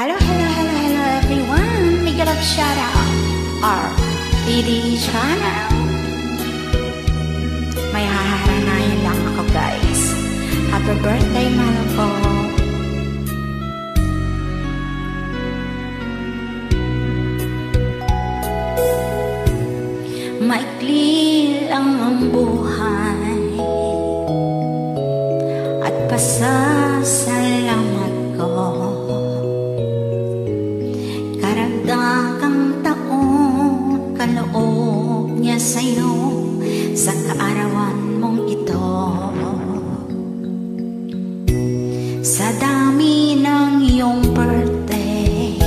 Hello, hello, hello, hello everyone! Big love shout out our PD channel. May haharanayan lang ako guys. Happy birthday mahal ko. Maikli lang ang buhay at pasasalamat ko. Karagdagang taon kaloob niya sa'yo sa kaarawan mong ito. Sa dami ng iyong birthday,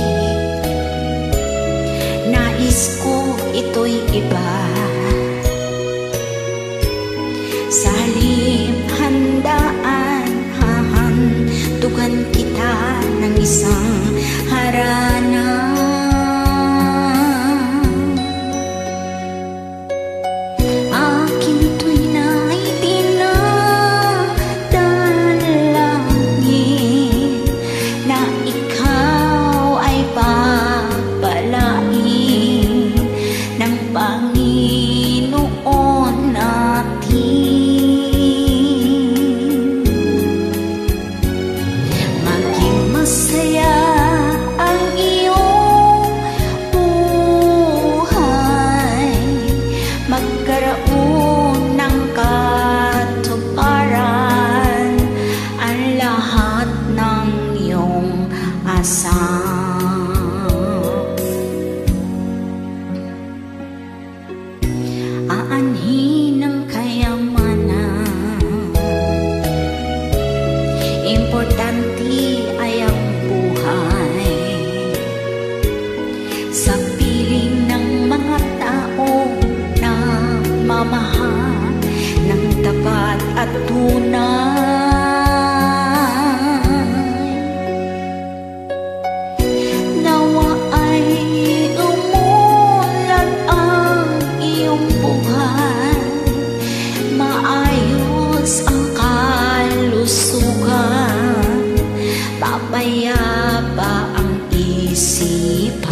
nais ko ito'y iba. Sa halip handaan, hahandugan kita ng isang harana. Akin to'y naidinadalangin na ikaw ay papalain ng Panginoon natin. Masaya ang iyong buhay, magkaroon ng katuparan ang lahat ng iyong asam. Aanhin ng kayamanan, importante ay ang buhay. Sa piling ng mga tao na mamahal ng tapat at tunay, nawa ay umulan ang iyong buhay, maayos ang kalusugan, papayapa ang isipan.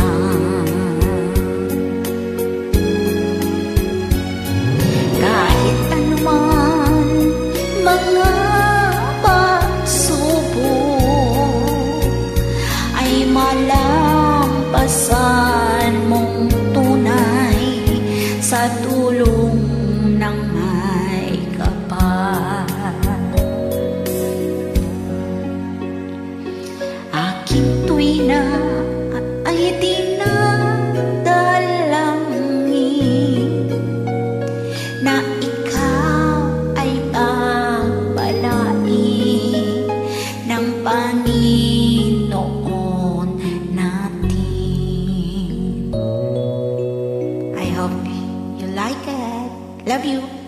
Kahit anuman mga pagsubok ay malampasan mong tunay sa tulong ng may kapal. Aking tuwina ay dinadalangin na ikaw ay papalain ng Panginoon natin. I hope you like it. Love you.